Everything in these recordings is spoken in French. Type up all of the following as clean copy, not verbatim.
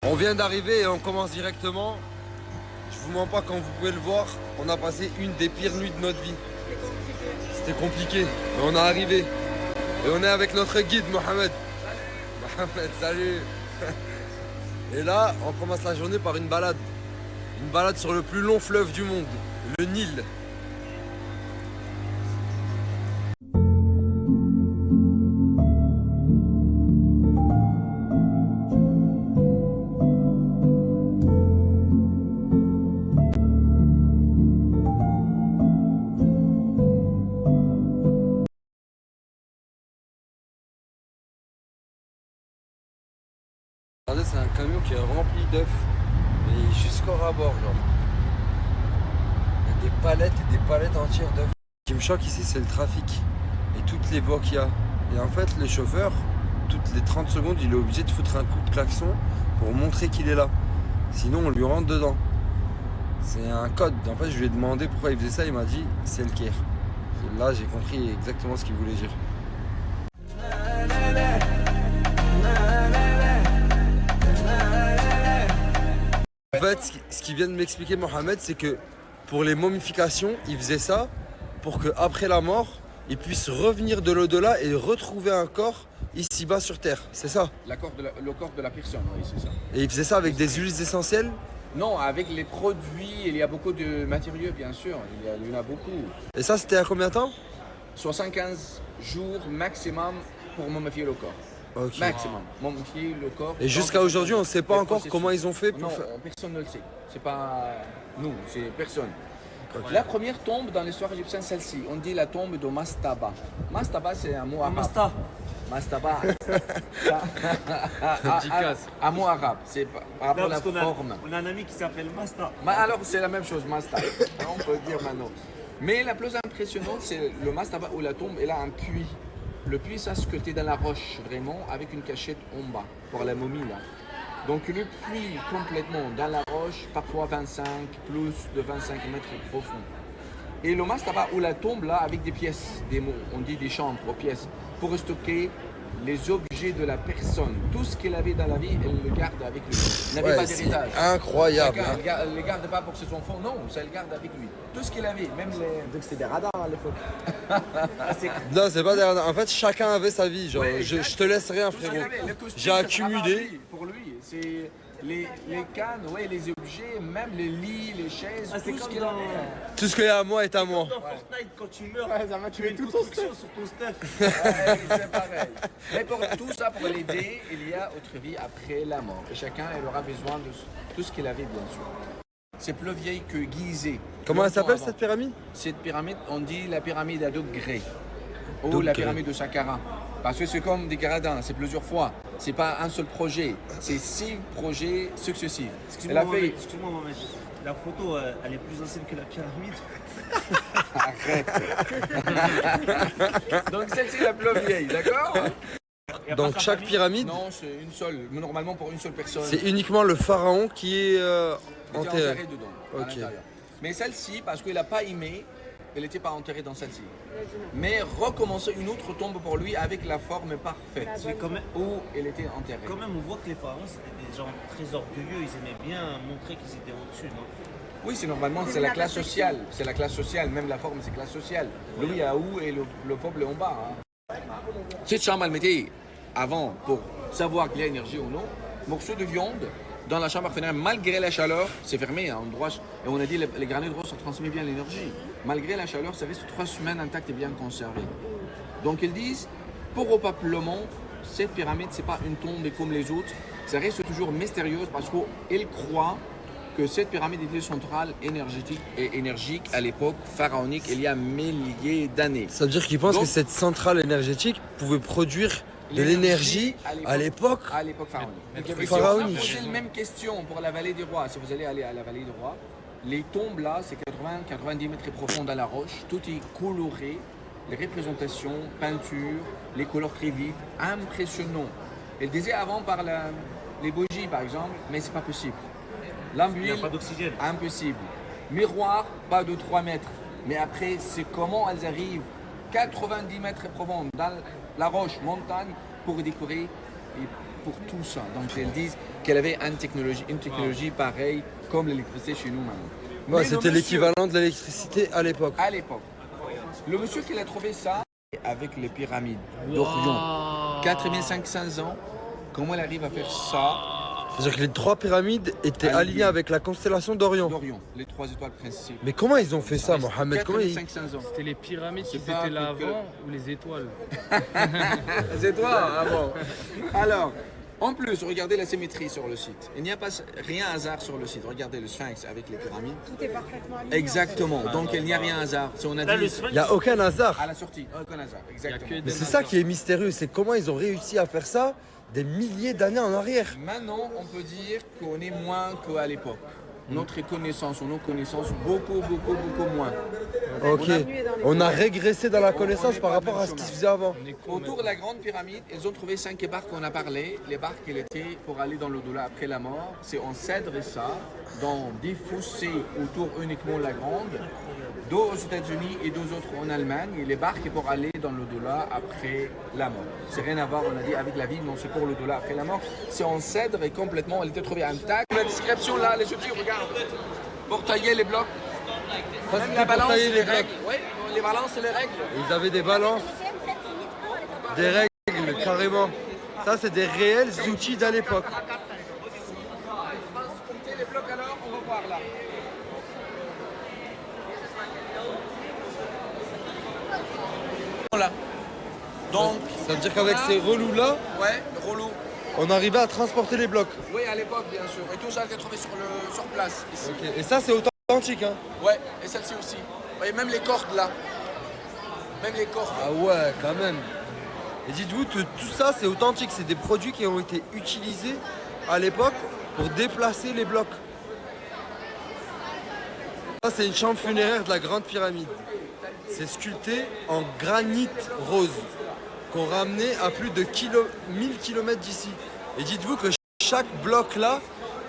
On vient d'arriver et on commence directement. Je vous mens pas, quand vous pouvez le voir, on a passé une des pires nuits de notre vie. C'était compliqué, mais on est arrivé. Et on est avec notre guide, Mohamed. Mohamed, salut. Et là, on commence la journée par une balade. Une balade sur le plus long fleuve du monde, le Nil. Regardez, c'est un camion qui est rempli d'œufs, mais jusqu'au rabord, genre. Il y a des palettes et des palettes entières d'œufs. Ce qui me choque ici, c'est le trafic et toutes les voies qu'il y a. Et en fait, le chauffeur, toutes les 30 secondes, il est obligé de foutre un coup de klaxon pour montrer qu'il est là. Sinon, on lui rentre dedans. C'est un code. En fait, je lui ai demandé pourquoi il faisait ça. Il m'a dit, c'est le Caire. Et là, j'ai compris exactement ce qu'il voulait dire. En fait, ce qu'il vient de m'expliquer Mohamed, c'est que pour les momifications, il faisait ça pour qu'après la mort, il puisse revenir de l'au-delà et retrouver un corps ici-bas sur Terre. C'est ça? Le corps de la personne, oui, c'est ça. Et il faisait ça avec des huiles essentielles? Non, avec les produits, il y a beaucoup de matériaux, bien sûr. Il y en a beaucoup. Et ça, c'était à combien de temps? 75 jours maximum pour momifier le corps. Ok. Maximum. Momifier le corps. Et jusqu'à aujourd'hui, on ne sait pas encore comment ils ont fait pour non, faire. personne ne le sait. C'est pas nous, c'est personne. Ok. La première tombe dans l'histoire égyptienne, celle-ci, on dit la tombe de Mastaba. Mastaba, c'est un mot arabe. Mastaba. Un mot arabe. C'est par rapport à la forme. On a un ami qui s'appelle Masta. Alors, c'est la même chose, Masta. On peut dire maintenant. Mais la plus impressionnante, c'est le Mastaba où la tombe, elle a un puits. Le puits, ça se sculpté dans la roche, vraiment, avec une cachette en bas, pour la momie, là. Donc, le puits complètement dans la roche, parfois 25, plus de 25 mètres profond. Et le mastaba ou la tombe, là, avec des pièces, on dit des chambres aux pièces, pour stocker les objets de la personne. Tout ce qu'elle avait dans la vie, elle le garde avec lui. Elle n'avait pas d'héritage. Incroyable. Elle ne le garde pas pour ses enfants, non, ça elle garde avec lui. Tout ce qu'elle avait, même les... Donc c'était des radars à l'époque. Non, c'est pas derrière. En fait, chacun avait sa vie. Genre, Ouais, je te laisse rien, Tout ce frérot. qu'il avait, le costume, J'ai c'est accumulé. vraiment lui, pour lui, c'est les cannes, ouais, les objets, même les lits, les chaises, Ah, c'est tout ce comme qu'il dans- avait. Tout ce qu'il y a à moi est à moi. Dans Fortnite, quand tu meurs, ça va tu mets une construction sur ton stuff. Ouais, c'est pareil. Mais pour tout ça, pour l'aider, il y a autre vie après la mort. Et chacun, elle aura besoin de tout ce qu'il avait, bien sûr. C'est plus vieille que Gizeh. Comment elle Longtemps s'appelle avant. cette pyramide? Cette pyramide, on dit la pyramide à degrés. Ou Degrés. la pyramide de Saqqara. Parce que c'est comme des gradins, c'est plusieurs fois. C'est pas un seul projet, c'est 6 projets successifs. Elle a fait. Excuse-moi, Mohamed. La photo, elle est plus ancienne que la pyramide. Arrête. Donc celle-ci la plus vieille, d'accord? Donc chaque pyramide, Non, c'est une seule. Normalement pour une seule personne. c'est uniquement le pharaon qui est Il était enterré. enterré dedans, à Ok. l'intérieur. Mais celle-ci, parce qu'il n'a pas aimé, elle n'était pas enterrée dans celle-ci. Mais recommencer une autre tombe pour lui avec la forme parfaite, Mais quand même, où elle était enterrée. quand même, on voit que les pharaons, c'était des gens très orgueilleux. Ils aimaient bien montrer qu'ils étaient au-dessus, non? Oui, c'est normalement, c'est la classe sociale. C'est la classe sociale, même la forme, c'est classe sociale. Lui à haut et le peuple en bas. Hein. Cette chambre, elle mettait avant, pour savoir qu'il y a énergie ou non, morceaux de viande dans la chambre fénère, malgré la chaleur, c'est fermé, hein, et on a dit les granulés de rose, ça transmet bien l'énergie. Malgré la chaleur, ça reste 3 semaines intact et bien conservé. Donc ils disent, pour repeuplement, cette pyramide, c'est pas une tombe comme les autres, ça reste toujours mystérieuse parce qu'ils croient que cette pyramide était centrale, énergétique et énergique à l'époque pharaonique, il y a milliers d'années. Ça veut dire qu'ils pensent Donc- que cette centrale énergétique pouvait produire de l'énergie à l'époque. À l'époque pharaonique. Mais Si on a pharaonique. posé la même question pour la vallée des rois, si vous allez aller à la vallée des rois, les tombes là, c'est 80-90 mètres profond dans la roche, tout est coloré, les représentations, peintures, les couleurs très vives, impressionnant. Elle disait avant par les bougies par exemple, mais c'est pas possible. Il n'y a L'huile, pas d'oxygène. impossible. Miroir, pas de 3 mètres. Mais après, c'est comment elles arrivent 90 mètres profond dans la roche, montagne, pour décorer et pour tout ça. Donc elles disent, qu'elle avait une technologie pareille comme l'électricité chez nous maintenant. Ouais, Mais c'était le monsieur- l'équivalent de l'électricité à l'époque. À l'époque. Le monsieur qui a trouvé ça avec les pyramides d'Orion, 4500 ans, comment il arrive à faire ça C'est-à-dire que les 3 pyramides étaient alignées avec la constellation d'Orion. d'Orion, les 3 étoiles principales. Mais comment ils ont fait ça, Mohamed? Comment ils... 4500 ans. C'était les pyramides qui C'est pas étaient là que- avant ou les étoiles? C'est toi, ah bon. Alors, en plus, regardez la symétrie sur le site. Il n'y a pas rien hasard sur le site. Regardez le sphinx avec les pyramides. Tout est parfaitement aligné. Exactement. Donc il n'y a rien hasard. Si on a Là, le dit sphinx, Il n'y a aucun hasard. à la sortie, aucun hasard. Exactement. que des- Mais c'est ça qui est mystérieux, c'est comment ils ont réussi à faire ça des milliers d'années en arrière. Maintenant, on peut dire qu'on est moins qu'à l'époque. Notre connaissance ou nos connaissances, beaucoup moins. Ok. On a régressé dans la connaissance par rapport à ce qui se faisait avant. Autour de la grande pyramide, ils ont trouvé 5 barques qu'on a parlé. Les barques, elles étaient pour aller dans l'au-delà après la mort. C'est en cèdre et ça, dans des fossés autour uniquement de la grande, deux aux États-Unis et 2 autres en Allemagne. Et les barques pour aller dans l'au-delà après la mort. C'est rien à voir, on a dit, avec la vie, non, c'est pour l'au-delà après la mort. C'est en cèdre et complètement, elle était trouvée intacte. La description là, les outils, regarde. Pour tailler les blocs. Ça, Même c'était la pour balance, tailler c'est les les règles. blocs. Oui, les balances, c'est les règles. Ils avaient des balances, des règles, carrément. Ça, c'est des réels outils d'à l'époque. Comptez les blocs alors, on va voir là. Voilà. Donc, Ça veut dire qu'avec ces relous-là, ouais, le rouleau. on arrivait à transporter les blocs. Oui, à l'époque, bien sûr. Et tout ça a été trouvé sur place, ici. Ok. Et ça, c'est authentique, hein. Ouais, et celle-ci aussi. Et même les cordes là. Même les cordes. Ah ouais, quand même. Et dites-vous que tout ça, c'est authentique. C'est des produits qui ont été utilisés à l'époque pour déplacer les blocs. Ça, c'est une chambre funéraire de la Grande Pyramide. C'est sculpté en granit rose qu'on ramenait à plus de 1000 km d'ici. Et dites-vous que chaque bloc là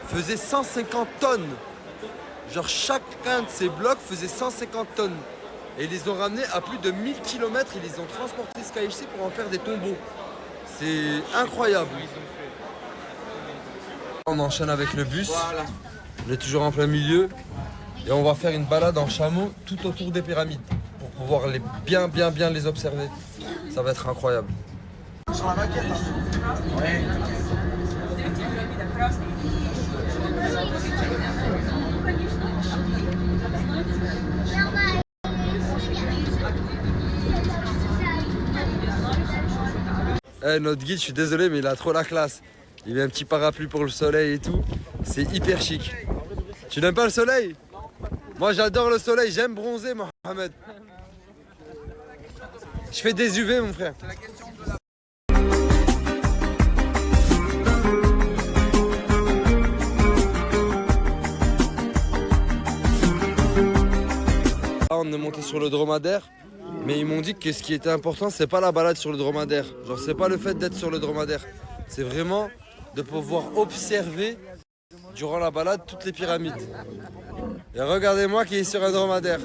faisait 150 tonnes. Genre chacun de ces blocs faisait 150 tonnes. Et ils les ont ramenés à plus de 1000 km, ils les ont transportés jusqu'à ici pour en faire des tombeaux. C'est incroyable. On enchaîne avec le bus. Voilà. On est toujours en plein milieu. Et on va faire une balade en chameau tout autour des pyramides pour pouvoir bien les observer. Ça va être incroyable. Ouais. Notre guide, je suis désolé, mais il a trop la classe. Il met un petit parapluie pour le soleil et tout. C'est hyper chic. Tu n'aimes pas le soleil? Moi, j'adore le soleil. J'aime bronzer, Mohamed. Je fais des UV, mon frère. Là, on est monté sur le dromadaire. Mais ils m'ont dit que ce qui était important, c'est pas la balade sur le dromadaire. Genre, c'est pas le fait d'être sur le dromadaire. C'est vraiment de pouvoir observer durant la balade toutes les pyramides. Et regardez-moi qui est sur un dromadaire.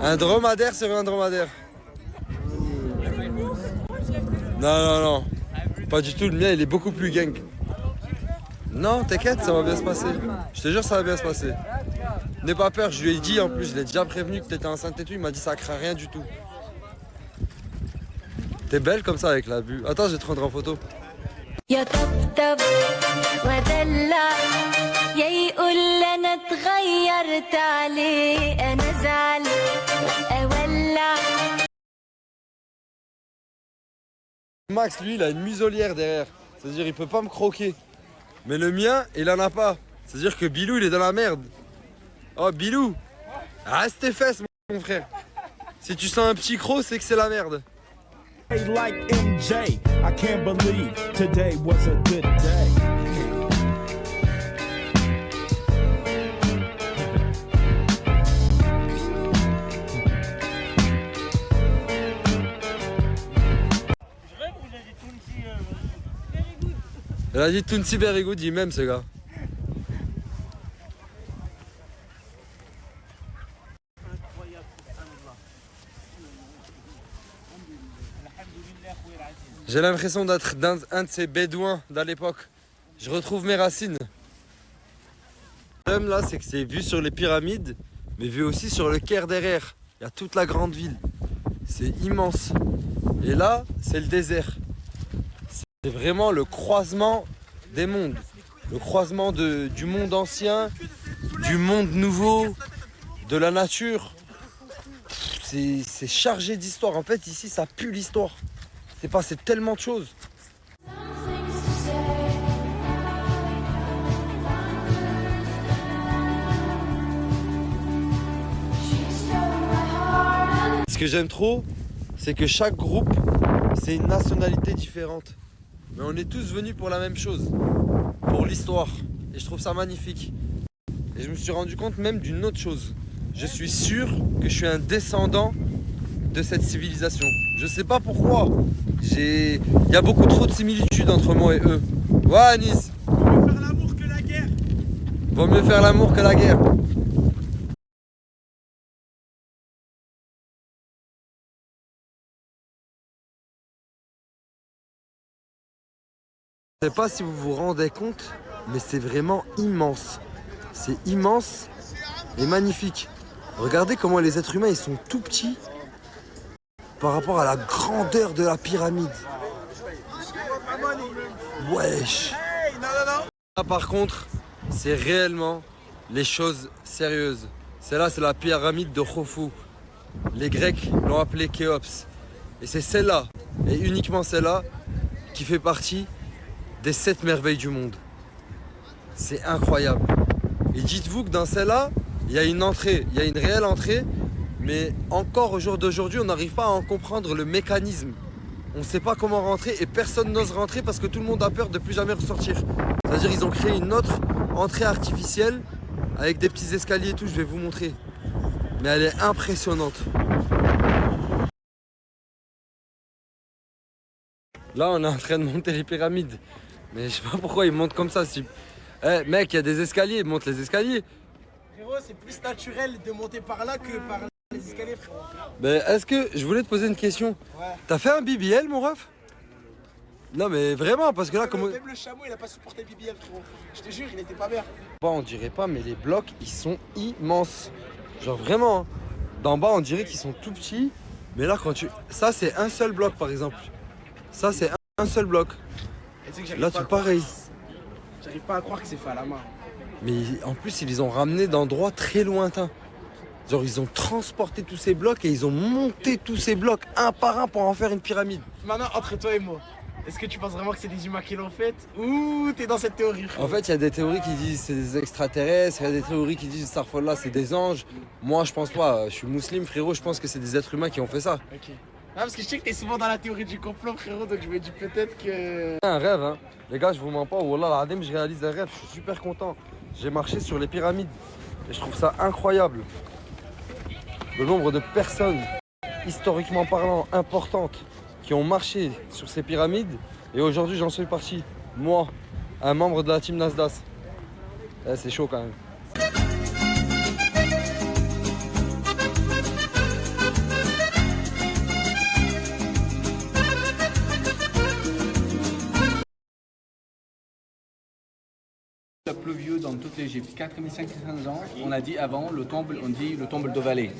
Un dromadaire sur un dromadaire. Non. Pas du tout, le mien il est beaucoup plus gang. Non, t'inquiète, ça va bien se passer. Je te jure, ça va bien se passer. N'aie pas peur, je lui ai dit en plus, je l'ai déjà prévenu que t'étais enceinte et tout, il m'a dit ça craint rien du tout. T'es belle comme ça avec la vue. Attends, je vais te prendre en photo. يا طبطب ودلع يا يقول انا اتغيرت عليه انا زعل اولع. Max, lui, il a une muselière derrière. C'est-à-dire, il peut pas me croquer. Mais le mien, il en a pas. C'est-à-dire que Bilou, il est dans la merde. Oh, Bilou, reste tes fesses, mon frère. Si tu sens un petit croc, c'est que c'est la merde. Like MJ, I can't believe today was a good day. Elle a dit Tounsi very good, il m'aime ce gars. J'ai l'impression d'être un de ces bédouins d'à l'époque. Je retrouve mes racines. Le problème là, c'est que c'est vu sur les pyramides, mais vu aussi sur le Caire derrière. Il y a toute la grande ville. C'est immense. Et là, c'est le désert. C'est vraiment le croisement des mondes. Le croisement du monde ancien, du monde nouveau, de la nature. C'est chargé d'histoire. En fait, ici, ça pue l'histoire. C'est passé tellement de choses. Ce que j'aime trop, c'est que chaque groupe, c'est une nationalité différente. Mais on est tous venus pour la même chose, pour l'histoire. Et je trouve ça magnifique. Et je me suis rendu compte même d'une autre chose. Je suis sûr que je suis un descendant de cette civilisation. Je sais pas pourquoi. Il y a beaucoup trop de similitudes entre moi et eux. Ouais, Anis. Vaut mieux faire l'amour que la guerre. Vaut mieux faire l'amour que la guerre. Je sais pas si vous vous rendez compte, mais c'est vraiment immense. C'est immense et magnifique. Regardez comment les êtres humains ils sont tout petits par rapport à la grandeur de la pyramide. Wesh. Là par contre, c'est réellement les choses sérieuses. Celle-là, c'est la pyramide de Khufu. Les Grecs l'ont appelée Khéops. Et c'est celle-là, et uniquement celle-là, qui fait partie des 7 merveilles du monde. C'est incroyable. Et dites-vous que dans celle-là, il y a une entrée, il y a une réelle entrée, mais encore au jour d'aujourd'hui, on n'arrive pas à en comprendre le mécanisme. On ne sait pas comment rentrer et personne n'ose rentrer parce que tout le monde a peur de plus jamais ressortir. C'est-à-dire ils ont créé une autre entrée artificielle avec des petits escaliers et tout, je vais vous montrer. Mais elle est impressionnante. Là, on est en train de monter les pyramides. Mais je sais pas pourquoi ils montent comme ça. Eh mec, il y a des escaliers, monte les escaliers. Frérot, c'est plus naturel de monter par là que par les escaliers, frérot. Mais est-ce que, je voulais te poser une question. Ouais. T'as fait un BBL, mon ref? Non mais vraiment, parce que là, comment... Même le chameau, il a pas supporté BBL, frérot. Je te jure, il était pas bien. Bon, on dirait pas, mais les blocs, ils sont immenses. Genre vraiment, hein. D'en bas, on dirait qu'ils sont tout petits. Mais là, quand tu... Ça, c'est un seul bloc, par exemple. Ça, c'est un seul bloc. Et tu sais que j'arrive Là, pas tout à croire- pareil. J'arrive pas à croire que c'est fait à la main. Mais en plus, ils les ont ramenés d'endroits très lointains. Genre, ils ont transporté tous ces blocs et ils ont monté tous ces blocs un par un pour en faire une pyramide. Maintenant, entre toi et moi, est-ce que tu penses vraiment que c'est des humains qui l'ont fait ou t'es dans cette théorie, frérot? En fait, il y a des théories qui disent c'est des extraterrestres, il y a des théories qui disent Starfall c'est des anges. Moi, je pense pas. Je suis musulman, frérot, je pense que c'est des êtres humains qui ont fait ça. Ok. Ah, parce que je sais que t'es souvent dans la théorie du complot, frérot, donc je me dis peut-être que... C'est un rêve, hein. Les gars, je vous mens pas. Wallah, l'adem, je réalise un rêve. Je suis super content. J'ai marché sur les pyramides et je trouve ça incroyable. Le nombre de personnes, historiquement parlant, importantes, qui ont marché sur ces pyramides. Et aujourd'hui, j'en suis parti. Moi, un membre de la team Nasdaq. C'est chaud quand même. Le plus vieux dans toute l'Égypte, 4500 ans, on a dit avant, on dit le tombe de Vallée.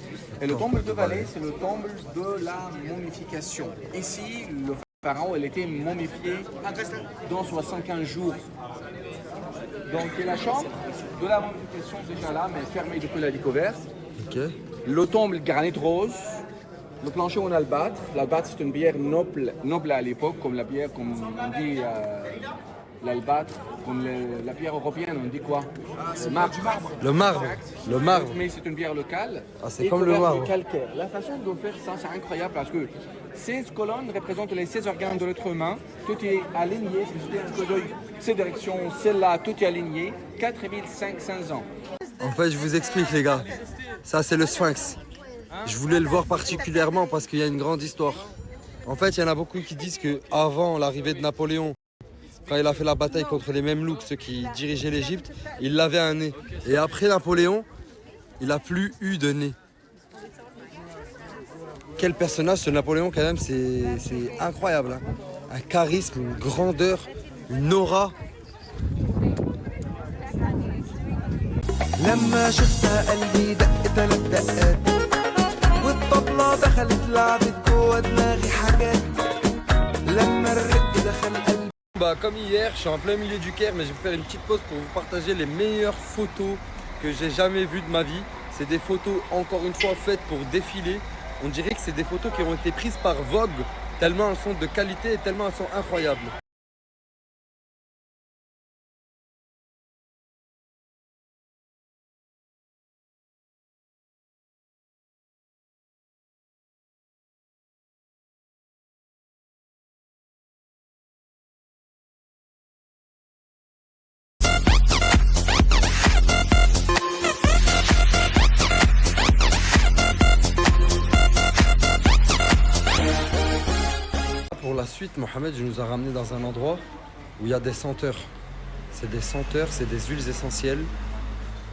Et le tombe de Vallée, c'est le tombe de la momification. Ici, le pharaon, il était momifié dans 75 jours. Donc, il y a la chambre de la momification déjà là, mais fermée depuis la découverte. Ok. Le tombe, le granit rose. Le plancher en albâtre. L'albâtre, c'est une bière noble à l'époque, comme la bière, comme on dit l'albâtre. Comme la bière européenne, on dit quoi? Le marbre. Le marbre. Le marbre. Mais c'est une bière locale. Ah, c'est et comme le couverte marbre. de calcaire. La façon de faire ça, c'est incroyable parce que 16 colonnes représentent les 16 organes de l'être humain. Tout est aligné. Si je fais un coup d'œil, cette direction, celle-là, tout est aligné. 4500 ans. En fait, je vous explique, les gars. Ça, c'est le Sphinx. Je voulais le voir particulièrement parce qu'il y a une grande histoire. En fait, il y en a beaucoup qui disent qu'avant l'arrivée de Napoléon, quand il a fait la bataille contre les Mamelouks, ceux qui dirigeaient l'Égypte, il avait un nez. Et après Napoléon, il n'a plus eu de nez. Quel personnage ce Napoléon quand même, c'est incroyable. Hein. Un charisme, une grandeur, une aura. لما شفتها قلبي دق 3 دقات والطبلة دخلت لعبت جوا دماغي حاجات لما الرق دخل قلبي. Bah, comme hier, je suis en plein milieu du Caire, mais je vais faire une petite pause pour vous partager les meilleures photos que j'ai jamais vues de ma vie. C'est des photos, encore une fois, faites pour défiler. On dirait que c'est des photos qui ont été prises par Vogue, tellement elles sont de qualité et tellement elles sont incroyables. Pour la suite, Mohamed nous a ramené dans un endroit où il y a des senteurs. C'est des senteurs, c'est des huiles essentielles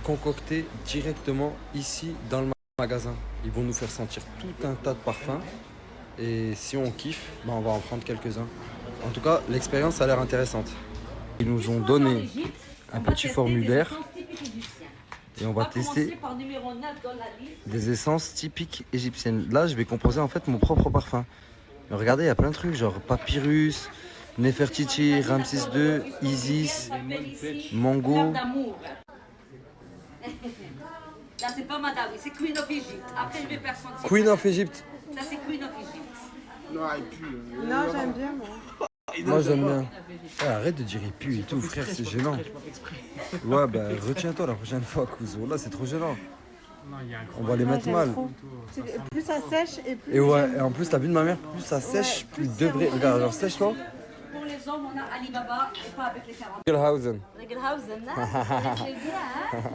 concoctées directement ici dans le magasin. Ils vont nous faire sentir tout un tas de parfums et si on kiffe, ben on va en prendre quelques-uns. En tout cas, l'expérience a l'air intéressante. Ils nous ont donné un petit formulaire et on va tester des essences typiques égyptiennes. Là, je vais composer en fait mon propre parfum. Mais regardez, il y a plein de trucs, genre Papyrus, Nefertiti, Ramsès II, Isis, Mongo. Là, c'est pas Madame, c'est Queen of Egypt. Après, je vais faire sentir. Queen of Egypt. Ça, c'est Queen of Egypt. Non, j'aime bien, moi. Moi, j'aime bien. Ouais, arrête de dire il pue et tout, frère, c'est gênant. Ouais, bah retiens-toi la prochaine fois, cousin. Là, c'est trop gênant. On va les mettre mal. Plus ça sèche et plus. Et ouais, et en plus, t'as vu de ma mère, plus ça sèche, plus de vrai. Regarde, alors sèche-toi. Pour les hommes, on a Alibaba et pas avec les 40. Regelhausen. Regelhausen, hein? C'est bien, hein?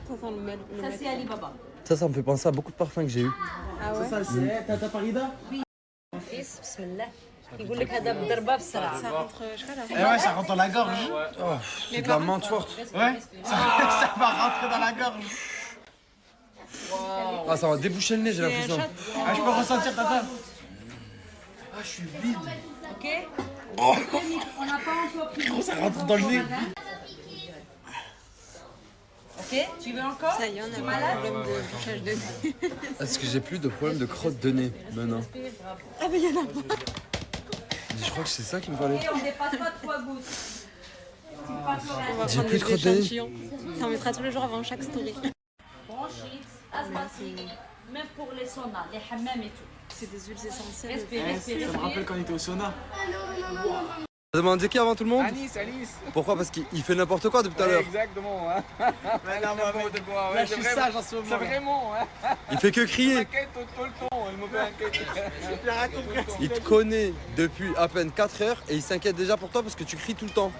Ça sent le Ça, c'est Alibaba. Ça me fait penser à beaucoup de parfums que j'ai eu. Ah ouais? Ça, c'est Tata Farida? Bismillah. يقول لك هذا بالضربه بسرعه. Ça rentre, je sais Eh ouais, ça rentre dans la gorge. Oh, c'est de la menthe forte. Ouais, ça va rentrer dans la gorge. Ah, ça va déboucher le nez, j'ai l'impression. Ah, je peux ressentir Tata. Ah, je suis vide. Ok. On n'a pas encore pris. Gros, ça rentre dans le nez. Ok, tu veux encore? Ça y est, on a pas de problème de bouchage de nez. Est-ce que j'ai plus de problème de crotte de nez maintenant? Ah, mais il y en a pas. Je crois que c'est ça qu'il me fallait. Et on dépasse pas 3 gouttes. On va J'ai prendre plus de crotte de nez. échantillons. Ça en mettra tous les jours avant chaque story. Bronchite, asthmatique, même pour les saunas, les hammams et tout. C'est des huiles essentielles. Respire, respire, Ça me rappelle respire. quand on était au sauna. T'as demandé qui avant tout le monde? Anis, Anis. Pourquoi? Parce qu'il fait n'importe quoi depuis tout à l'heure. Exactement. Hein. Mais non, mais quoi. là, je suis sage en ce moment. C'est vraiment. Hein. Il fait que crier. Inquiète tout le temps. Il me fait inquiéter. J'ai rien compris. Il te connaît depuis à peine 4 heures et il s'inquiète déjà pour toi parce que tu cries tout le temps.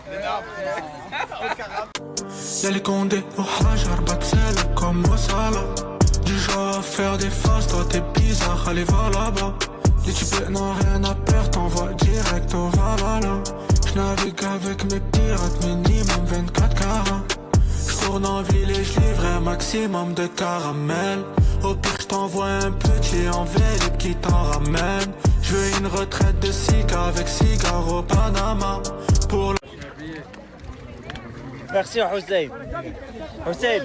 Y'a les condés au hajar, Baxel comme au Salah. Du genre à faire des faces, toi t'es bizarre, allez va là-bas. Les types n'ont rien à perdre, t'envoies direct au Valhalla. J'navigue avec mes pirates, minimum 24 carats. J'tourne en ville et j'livre un maximum de caramel. Au pire j't'envoie un petit en vélib qui t'en ramène. J'veux une retraite de cigare avec cigare au Panama. Pour Merci Hussein. Hussein.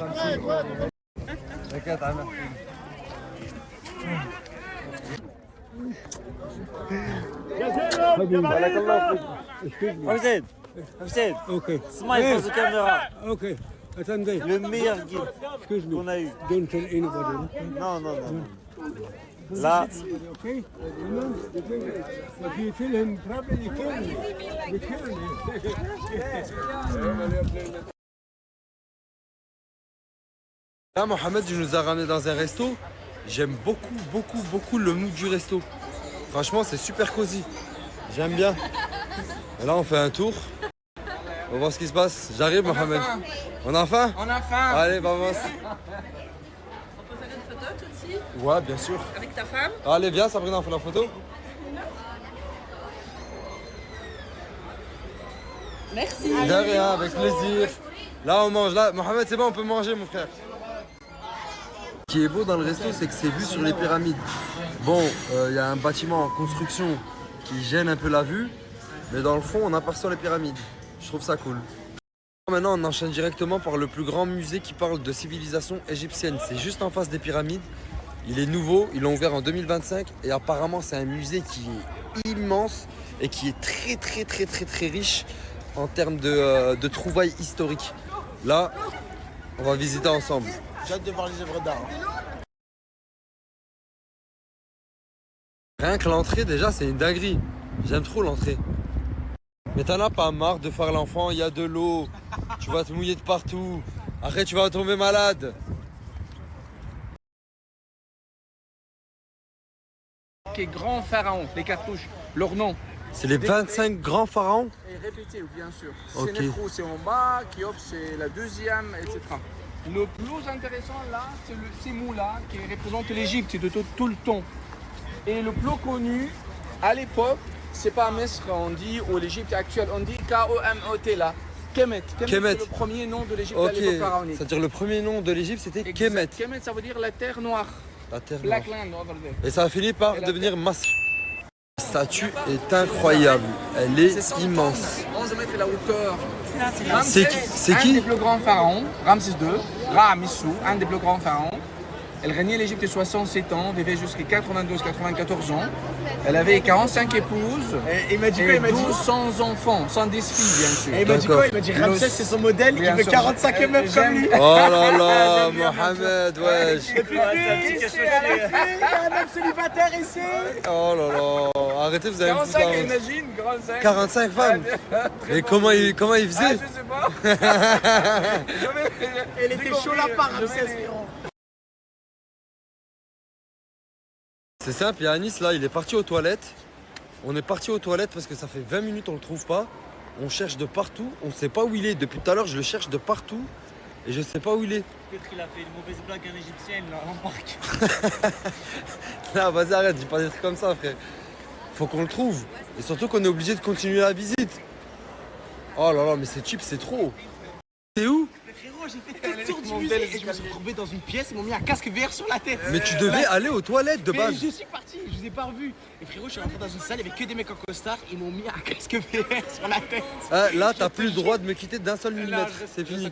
Hussein. Hussein. Okay. Smile for the camera. Okay. Attendez. Le meilleur guide Excuse me. qu'on a eu. Don't tell anybody. Non, non, non. Là, Okay? If you tell him properly, you kill me. You kill me. Là, Mohamed, il nous a ramené dans un resto. J'aime beaucoup le mood du resto. Franchement, c'est super cosy. J'aime bien. Et là, on fait un tour. On va voir ce qui se passe. J'arrive, Mohamed. On a faim? On a faim. Allez, vamos. On peut faire une photo tout de suite Ouais, bien sûr. avec ta femme. Allez, viens, Sabrina, on fait la photo. Merci. De rien, avec plaisir. Là, on mange. Là, Mohamed, c'est bon, on peut manger, mon frère. Ce qui est beau dans le resto, c'est que c'est vu sur les pyramides. Bon, il y a un bâtiment en construction qui gêne un peu la vue, mais dans le fond, on aperçoit les pyramides. Je trouve ça cool. Maintenant, on enchaîne directement par le plus grand musée qui parle de civilisation égyptienne. C'est juste en face des pyramides. Il est nouveau, ils l'ont ouvert en 2025 et apparemment c'est un musée qui est immense et qui est très riche en termes de trouvailles historiques. Là, on va visiter ensemble. J'ai hâte de voir les œuvres d'art. Rien que l'entrée déjà c'est une dinguerie. J'aime trop l'entrée. Mais t'en as pas marre de faire l'enfant, il y a de l'eau, tu vas te mouiller de partout. Après tu vas tomber malade. Les grands pharaons, les cartouches, leur nom. C'est les 25 grands pharaons? Et répété, bien sûr. Ok. Sénéfrou, c'est en bas, Khéops, c'est la deuxième, etc. Le plus intéressant là, c'est le Sémou là, qui représente l'Égypte de tout le temps. Et le plus connu, à l'époque, c'est pas Mesre, on dit, ou l'Égypte actuelle, on dit K-O-M-O-T là. Kemet. Kemet. C'est le premier nom de l'Égypte à Ok, l'époque pharaonique. c'est-à-dire le premier nom de l'Égypte c'était Exact. Kemet. Kemet, ça veut dire la terre noire. La terre noire. Black land over there. Et ça a fini par Et la devenir Masr. La statue est incroyable, elle est 100 immense. 11 mètres la hauteur. C'est Un qui des plus grands pharaons, Ramsès II, Ra-Missou, un des plus grands pharaons. Elle régnait l'Égypte 67 ans, vivait jusqu'à 92-94 ans. Elle avait 45 épouses Et il m'a dit quoi? et Il m'a dit 200 enfants, 110 filles bien sûr. Et il m'a dit quoi? Il m'a dit Ramsès c'est son modèle, il Bien veut sûr. 45 meufs comme lui. Oh là là, Mohamed, wesh. Et puis ici, à la fille, il y a un homme célibataire ici. Oh là là, arrêtez, vous allez me foutre 45, la honte. imagine, 45. 45 femmes. Et comment il Ah, faisait? je sais pas. Elle était chaud la part, Ramsès, frérot. C'est simple, Yanis là, il est parti aux toilettes. On est parti aux toilettes parce que ça fait 20 minutes, on le trouve pas. On cherche de partout, on sait pas où il est. Depuis tout à l'heure, je le cherche de partout et je sais pas où il est. Peut-être qu'il a fait une mauvaise blague à l'égyptienne, là, en parc. Là, vas-y, arrête, dis pas des trucs comme ça, frère. Faut qu'on le trouve. Et surtout qu'on est obligé de continuer la visite. Oh là là, mais c'est cheap, c'est trop. C'est où? Frérot, j'ai fait tout le tour du musée et je me suis retrouvé dans une pièce, ils m'ont mis un casque VR sur la tête. Mais tu devais aller aux toilettes de Mais base. je suis parti, je vous ai pas revu. Et frérot, je suis rentré dans une salle, il y avait que des mecs en costard, ils m'ont mis un casque VR sur la tête. Ah, là, t'as plus le droit de me quitter d'un seul millimètre. C'est fini.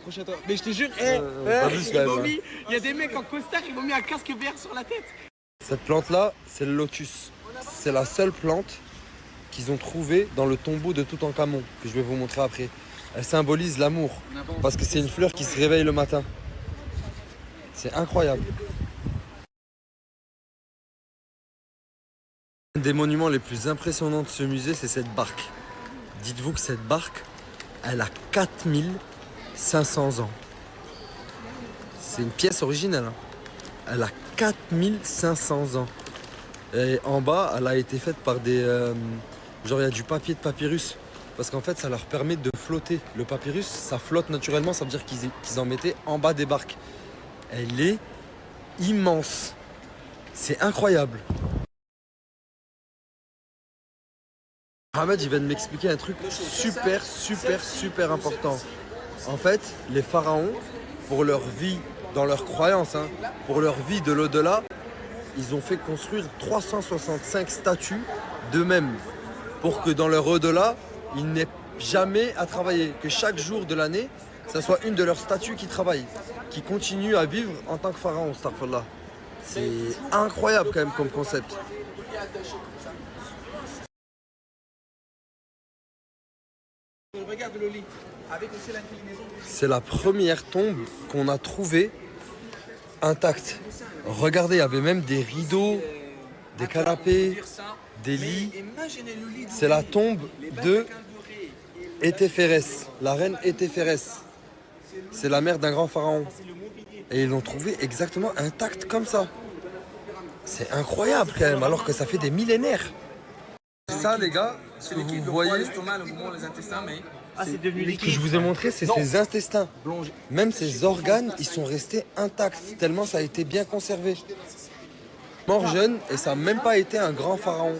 Mais je te jure, pas plus, quand même, il y a des mecs en costard, ils m'ont mis un casque VR sur la tête. Cette plante-là, c'est le lotus. C'est la seule plante qu'ils ont trouvée dans le tombeau de Toutankhamon, que je vais vous montrer après. Elle symbolise l'amour, parce que c'est une fleur qui se réveille le matin. C'est incroyable. Un des monuments les plus impressionnants de ce musée, c'est cette barque. Dites-vous que cette barque, elle a 4500 ans. C'est une pièce originelle, hein. Elle a 4500 ans. Et en bas, elle a été faite par des... genre, il y a du papier de papyrus. Parce qu'en fait, ça leur permet de flotter. Le papyrus, ça flotte naturellement. Ça veut dire qu'ils en mettaient en bas des barques. Elle est immense. C'est incroyable. Mohamed, il vient de m'expliquer un truc super important. En fait, les pharaons, pour leur vie, dans leur croyance, hein, pour leur vie de l'au-delà, ils ont fait construire 365 statues d'eux-mêmes. Pour que dans leur au-delà, ils n'aient jamais à travailler. Que chaque jour de l'année, ça soit une de leurs statues qui travaille. Qui continue à vivre en tant que pharaon, astaghfirullah. C'est incroyable quand même comme concept. C'est la première tombe qu'on a trouvée intacte. Regardez, il y avait même des rideaux, des canapés, des lits. C'est la tombe de Téphérès, la reine Téphérès. C'est la mère d'un grand pharaon. Et ils l'ont trouvé exactement intacte comme ça. C'est incroyable quand même, alors que ça fait des millénaires. Ça les gars, ce que vous voyez, ce que je vous ai montré, c'est ses intestins. Même ses organes, ils sont restés intacts, tellement ça a été bien conservé. Mort jeune et ça n'a même pas été un grand pharaon.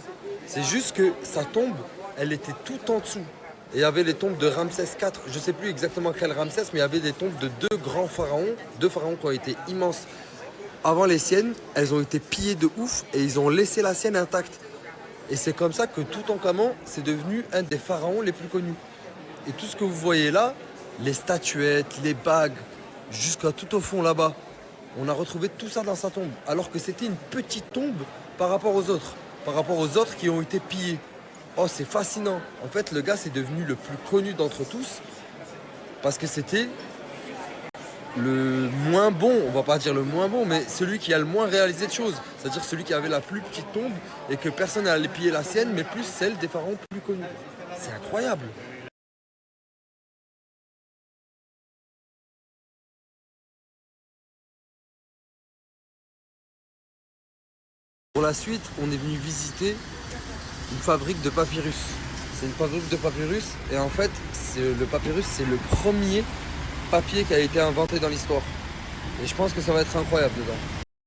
C'est juste que sa tombe, elle était tout en dessous. Et il y avait les tombes de Ramsès IV, je ne sais plus exactement quel Ramsès, mais il y avait des tombes de deux pharaons qui ont été immenses. Avant les siennes, elles ont été pillées de ouf et ils ont laissé la sienne intacte. Et c'est comme ça que Toutankhamon, c'est devenu un des pharaons les plus connus. Et tout ce que vous voyez là, les statuettes, les bagues, jusqu'à tout au fond là-bas. On a retrouvé tout ça dans sa tombe, alors que c'était une petite tombe par rapport aux autres qui ont été pillés. Oh, c'est fascinant. En fait, le gars, c'est devenu le plus connu d'entre tous parce que c'était le moins bon, on va pas dire le moins bon, mais celui qui a le moins réalisé de choses. C'est-à-dire celui qui avait la plus petite tombe et que personne n'allait piller la sienne, mais plus celle des pharaons plus connus. C'est incroyable. Pour la suite, on est venu visiter une fabrique de papyrus. C'est une fabrique de papyrus et en fait, le papyrus, c'est le premier papier qui a été inventé dans l'histoire. Et je pense que ça va être incroyable dedans.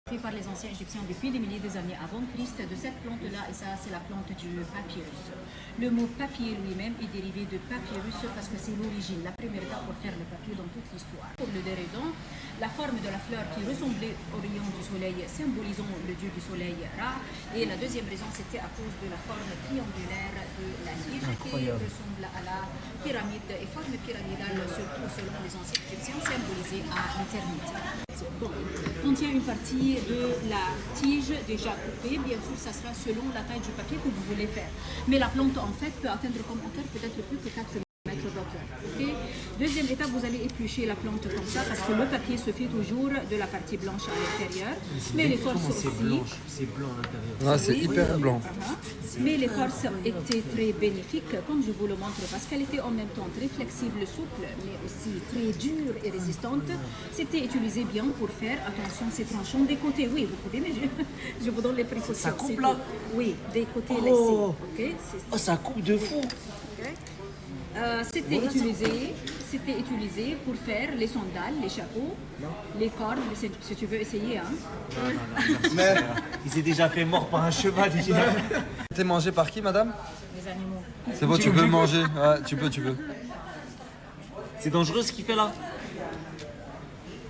Fait par les anciens Égyptiens depuis des milliers d'années avant Christ de cette plante-là, et ça c'est la plante du papyrus. Le mot papier lui-même est dérivé de papyrus parce que c'est l'origine, la première étape pour faire le papier dans toute l'histoire. Pour deux raisons, la forme de la fleur qui ressemblait au rayon du soleil, symbolisant le dieu du soleil Ra, et la deuxième raison c'était à cause de la forme triangulaire de la tige qui ressemble à la pyramide, et forme pyramidale surtout selon les anciens Égyptiens symbolisée à l'éternité. Bon, contient une partie de la tige déjà coupée, bien sûr ça sera selon la taille du papier que vous voulez faire. Mais la plante en fait peut atteindre comme hauteur peut-être plus que 4 mètres d'hauteur. Okay? Deuxième étape, vous allez éplucher la plante comme ça parce que le papier se fait toujours de la partie blanche à l'intérieur. Mais l'écorce aussi. C'est blanc à l'intérieur. Ah, c'est hyper blanc. Mais l'écorce était très bénéfique, comme je vous le montre, parce qu'elle était en même temps très flexible, souple, mais aussi très dure et résistante. C'était utilisé bien pour faire, attention, ces tranchants des côtés. Oui, vous pouvez, mais je vous donne les précautions. Ça coupe là? Oui, des côtés Oh. laissés. Okay? Oh, ça coupe de fou. Okay? C'était utilisé pour faire les sandales, les chapeaux, les cordes, si tu veux essayer. Hein. Mais il s'est déjà fait mort par un cheval. T'es mangé par qui, madame? Les animaux. C'est bon, tu peux le manger. Ouais, tu peux. C'est dangereux ce qu'il fait là.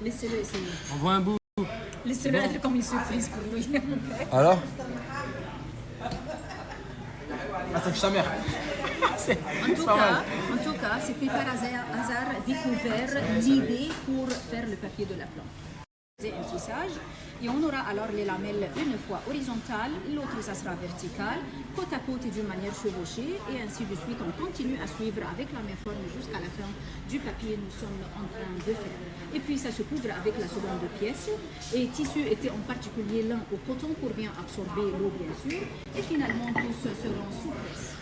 Laissez-le essayer. On voit un bout. Laissez-le être comme une surprise pour lui. Alors? Ah, ça fait sa mère. En tout cas, c'était par hasard découvert l'idée pour faire le papier de la plante. C'est un tissage et on aura alors les lamelles une fois horizontales, l'autre ça sera vertical, côte à côte et d'une manière chevauchée et ainsi de suite. On continue à suivre avec la même forme jusqu'à la fin du papier nous sommes en train de faire. Et puis ça se couvre avec la seconde pièce et tissu était en particulier lin au coton pour bien absorber l'eau bien sûr et finalement tous seront sous presse.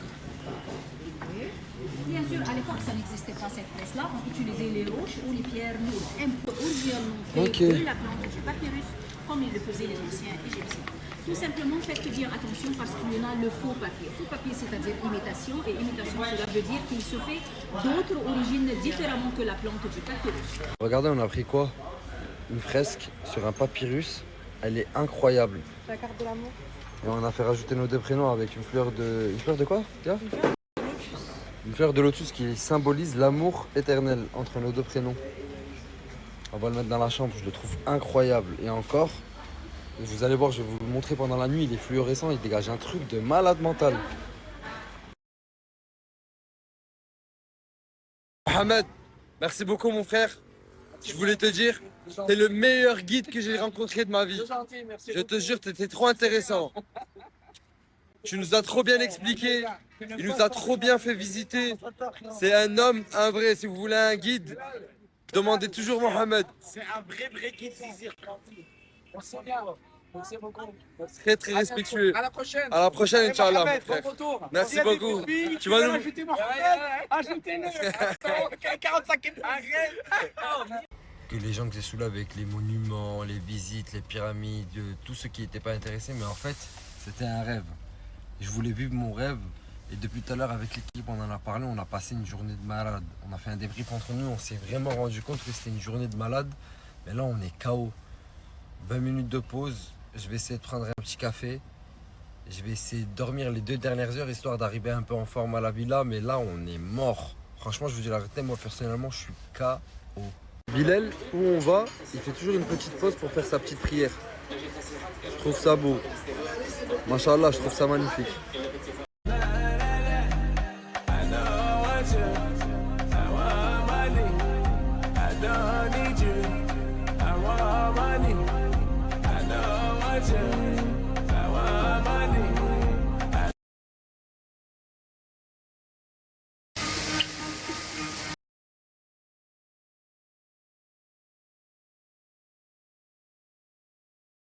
Bien sûr, à l'époque, ça n'existait pas cette presse-là. On utilisait les roches ou les pierres lourdes, un peu originalement faites de la plante du papyrus, comme ils le faisaient les anciens Égyptiens. Tout simplement, faites bien attention parce qu'il y en a le faux papier. Faux papier, c'est-à-dire imitation, et imitation, cela veut dire qu'il se fait d'autres origines différemment que la plante du papyrus. Regardez, on a pris quoi? Une fresque sur un papyrus. Elle est incroyable. La carte de l'amour. Et on a fait rajouter nos deux prénoms avec une fleur de... Une fleur de quoi? Une fleur de lotus qui symbolise l'amour éternel entre nos deux prénoms. On va le mettre dans la chambre, je le trouve incroyable. Et encore, vous allez voir, je vais vous le montrer pendant la nuit, il est fluorescent, il dégage un truc de malade mental. Mohamed, merci beaucoup mon frère. Je voulais te dire, t'es le meilleur guide que j'ai rencontré de ma vie. Je te jure, t'étais trop intéressant. Tu nous as trop bien expliqué, il nous a trop bien fait visiter. C'est un homme, un vrai. Si vous voulez un guide, demandez toujours Mohamed. C'est un vrai guide Zizir. Merci bien. Merci beaucoup. Très très respectueux. À la prochaine. À la prochaine, Inch'Allah. Mohamed, Mon frère. bon retour. Merci beaucoup. Tu vas nous ajouter Mohamed. Ajoutez-le. 45 arrête. Que les gens qui se soulèvent avec les monuments, les visites, les pyramides, tous ceux qui n'étaient pas intéressés, mais en fait, c'était un rêve. Je voulais vivre mon rêve et depuis tout à l'heure avec l'équipe on en a parlé, on a passé une journée de malade. On a fait un débrief entre nous, on s'est vraiment rendu compte que c'était une journée de malade. Mais là on est KO. 20 minutes de pause, je vais essayer de prendre un petit café. Je vais essayer de dormir les 2 dernières heures histoire d'arriver un peu en forme à la villa. Mais là on est mort. Franchement je vous dis la vérité, moi personnellement je suis KO. Bilal, où on va, il fait toujours une petite pause pour faire sa petite prière. Je trouve ça beau. Machallah, je trouve ça magnifique.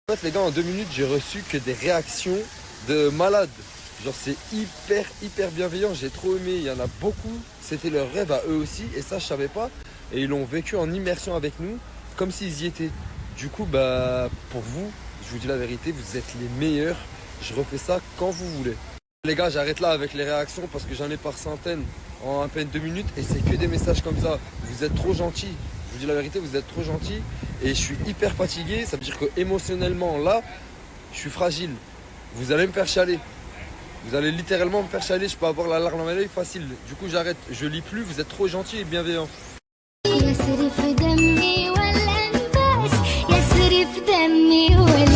En fait les gars, en 2 minutes j'ai reçu que des réactions de malades. Genre c'est hyper bienveillant, j'ai trop aimé, il y en a beaucoup, c'était leur rêve à eux aussi et ça je savais pas. Et ils l'ont vécu en immersion avec nous, comme s'ils y étaient. Du coup bah pour vous, je vous dis la vérité, vous êtes les meilleurs, je refais ça quand vous voulez. Les gars, j'arrête là avec les réactions parce que j'en ai par centaines en à peine 2 minutes et c'est que des messages comme ça. Vous êtes trop gentils, je vous dis la vérité, vous êtes trop gentils et je suis hyper fatigué, ça veut dire que émotionnellement là, je suis fragile. Vous allez me faire chialer. Vous allez littéralement me faire chialer, je peux avoir la larme à l'œil facile. Du coup j'arrête, je lis plus, vous êtes trop gentils et bienveillants. يسرف دمي ولا انباس يسرف دمي ولا